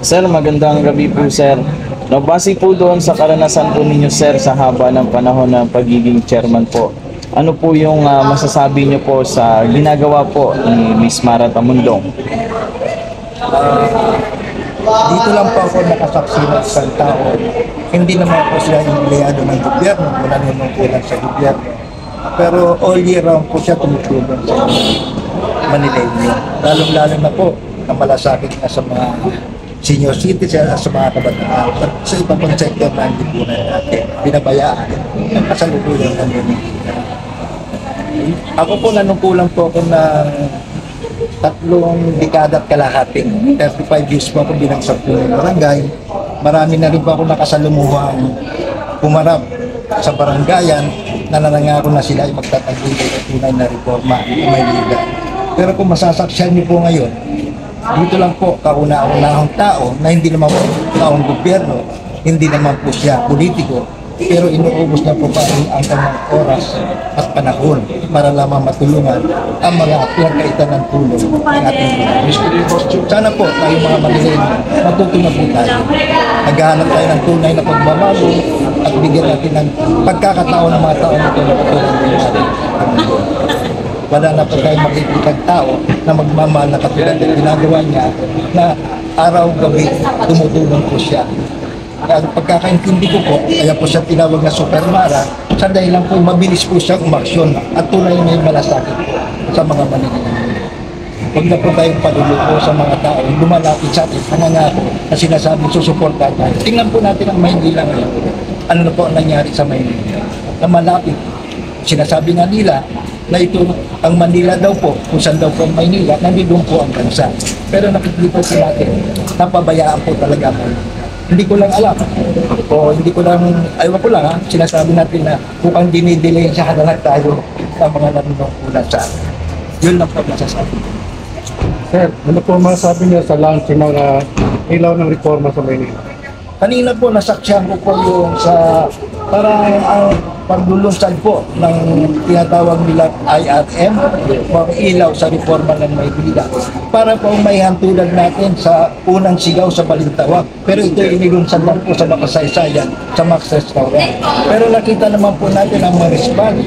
Sir, magandang gabi po, sir. No, base po doon sa karanasan po ninyo, sir, sa haba ng panahon ng pagiging chairman po, ano po yung masasabi niyo po sa ginagawa po ni Miss Mara Tamundong? Dito lang po ako nakasaksi ng isang tao. Hindi naman po siya empleyado ng gobyerno, wala nanungkulan sa gobyerno. Pero all year round po siya tumutulong sa Manileño. Lalong-lalo na po na malasakit na sa mga senior citizen at sa mga kabataan at sa iba pang sector na hindi po natin binabayaan ang kasalukuyan ng Ako po nanungkulan po ako ng 3 dekada at kalahating 35 years po ako bilang sakto ng barangay. Marami na rin po ako nakasalumuhang pumarap sa barangayan na nanangako na sila ay magtataguyod ng tunay na reforma sa Maynila. Pero kung masasaksihan niyo po ngayon, dito lang po kauna-unahang tao na hindi naman po taong gobyerno, hindi naman po siya politiko, pero inuubos niya po pa ang kanyang oras at panahon para lamang matulungan ang mga pinagkaitan ng tulong ng ating gobyerno. Sana po tayo mga Manileño, matuto na po tayo. Naghahanap tayo ng tunay na pagbabago at bigyan natin ng pagkakataon ng mga tao na ito na patulong din natin. Wala na po tayo makikitang tao na magmamahal na katulad ng ginagawa niya na araw-gabi tumutulong po siya. Ang pagkakaintindi ko po, kaya po siya tinawag na Super Mara, sa dahilan po mabilis po siyang umaksyon at tunay na yung malasakit po sa mga Manileño. Huwag na po tayong paluluko sa mga tao lumalapit sa atin, nangangako na sinasabing susuportahan tayo. Tingnan po natin ang Maynila ngayon. Ano na po ang nangyari sa Maynila? Na malapit, sinasabi nga nila na ito ang Manila daw po, kung saan daw po ang Maynila, nandun po ang bansa. Pero nakikita po natin, napabayaan po talaga po. Hindi ko lang alam, o hindi ko lang, ayaw ko lang ha, sinasabi natin na mukhang dinidelay sa halalag tayo sa mga nanunungkulan sa atin. Yun lang po masasabi. Sir, ano po masasabi niyo sa launching ng ilaw ng reforma sa Maynila? Kanina po nasaksyan ko po yung sa parang ang paglulunsad po ng tinatawag nila IRM, mga ilaw sa reforma ng Maynila, para po may hantulan natin sa unang sigaw sa Balintawak. Pero ito inilunsad lang po sa makasaysayan, sa Max Restaurant. Pero nakita naman po natin ang mga response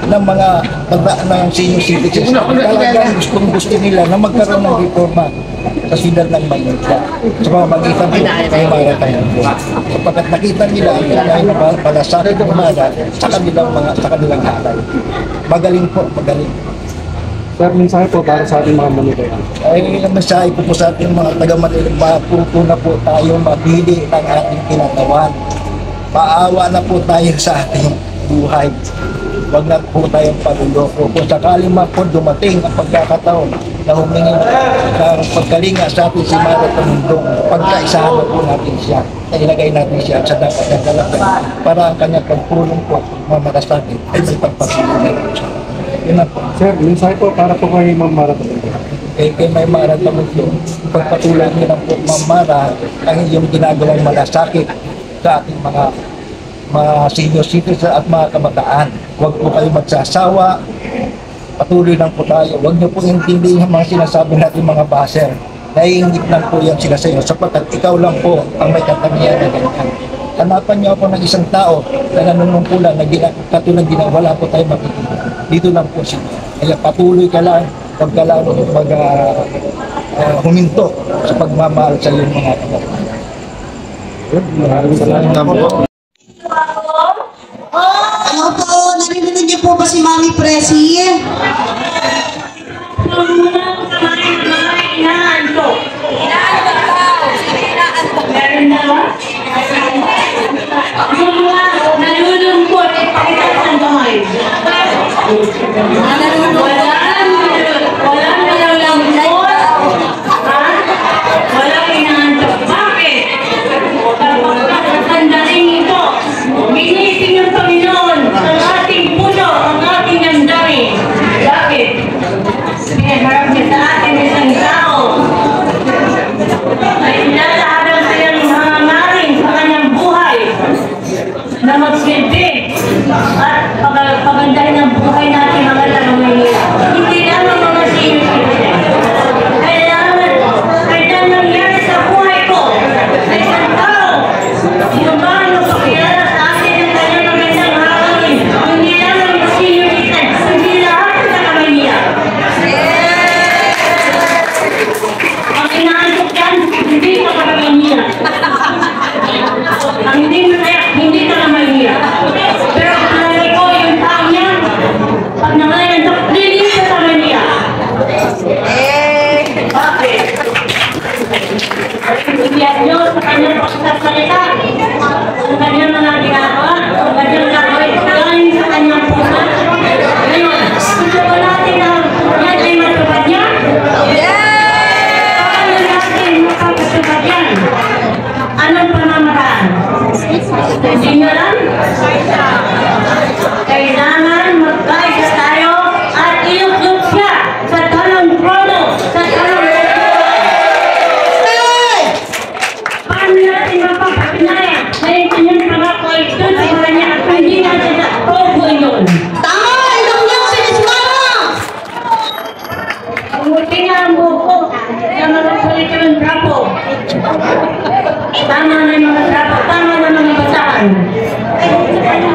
ng mga ng senior citizens. Talagang gusto nila na magkaroon ng reforma sa siyudad ng Maynila. Sa pamamagitan po ng mga tayo po. Sapagkat nakita nila ang kailangan palasakit ng mga sa kanilang halay. Magaling po, magaling. Sir, mensahe po para sa ating mga Manileño. Ay, ang mensahe ko po sa ating mga taga-Manila, matuto na po tayo mapili ng ating kinatawan. Paawa na po tayo sa ating buhay. Huwag na po tayong paluloko. Kung sakali man po dumating ang pagkakataon na humingi ng pagkalinga sa ating si Mara Tamundong, pagkaisahan na po natin siya, na ilagay natin siya sa dapat na talaga para ang kanyang pagpulong po, mamalasakit, ay may pagpapulong na po siya. Yun na po. Sir, mensahe po para po kay Ma'am Mara Tamundong. Kay may Mara Tamundong, pagpatuloy niyo lang po, Ma'am Mara, ang iyong ginagawang malasakit sa ating mga senior citizens at mga kabataan. Huwag po kayo magsasawa, patuloy lang po tayo. Huwag niyo po intindihin ang mga sinasabi natin mga baser. Naiingit lang po yan sila sa inyo sapagkat ikaw lang po ang may katangian na ganyan. Hanapan niyo ako ng isang tao na nanunungkulan na katulad wala po tayo makikita. Dito lang po siya. Kaya patuloy ka lang, huwag ka lang huminto sa pagmamahal sa iyong mga kabataan. Maraming salamat. Ano po, narinig niyo po ba si Mami Presi? Nalulungkot, ipakita sa bahay. Walang nalulungkot. Walang inaantok. Bakit? Sandali ito. Ginitin yung Panginoon ang ating puno, ang ating damdamin. Bakit? Ibigyan nyo sa kanyang pagsasalita. Ang kanyang mga ginagawa, ang kanyang gagawin, galing sa kanyang puso. Ngayon, gusto ko natin na yan ay matupad niya. Paano natin makapatupad yan? Anong pamamaraan? Hindi nyo lang? Kailangan mag-guide tayo at iluklok siya sa tamang trono, sa tamang paano natin mapapatunayan na yung kanyang pangako ay doon sa kanya at hindi natin na togo yun. Tama! Ilong niyo, sinismama! Umuti nga ang buko sa mga salita ng trapo. Tama na yung mga trapo, tama na mga basahan.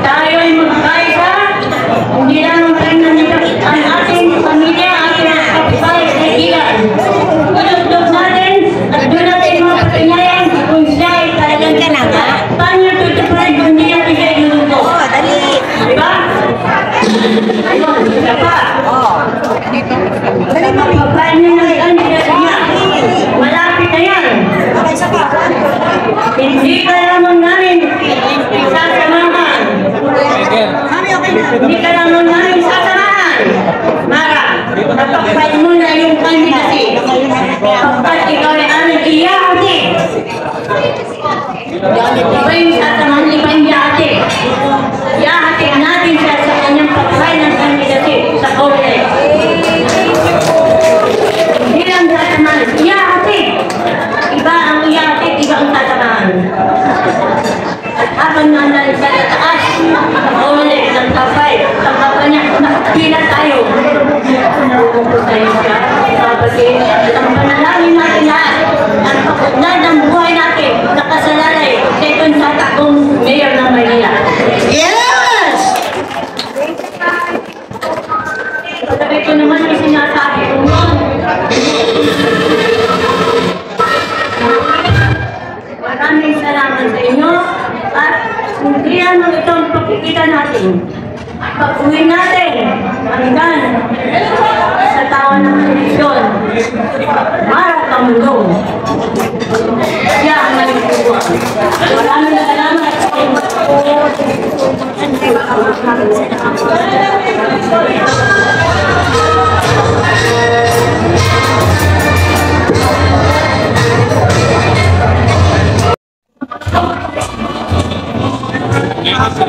Tayo ay magkaisa, hindi lang ang kanya nito, ang ating pamilya, ating mga kapitbahay, kaibigan. Ilugdog natin at doon natin mapatunayan kung siya ay talagang talaga. Paano tutupad kung hindi natin siya ilulugdog? Diba? Ayun, isa pa. Paano nyo ng kandidat niya? Malapit na yan. Hindi ka lamang namin sasamahan. Hindi ka lamang namin sasamahan. Mara, napakpay mo na yung kandidati. Kapag ikaw ay aming iyahati. Iba yung sasamahan, iba yung iyahati. Iyahati natin siya sa kanyang pagkay ng kandidati sa Comelec. Hindi lang sasamahan, iyahati. Iba ang iyahati, iba ang sasamahan. At habang nandang sa taas, Comelec ng kapay, ang kapay niya, nakapila tayo. Tayo siya, kapatid, ang panalangin natin lahat, ang pagkudnad ng buhay natin, nakasalalay, second sa takong mayor ng Manila. Yes! Sabi ko naman yung sinasabi ko mo. Maraming salamat sa inyo at hindi naman itong pagkikita natin. Pag-uwi natin hanggang sa taon ng eleksyon. Mara Kamulong. Siya ang nagpupuan. Maraming salamat sa inyo.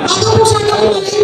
Ako po sana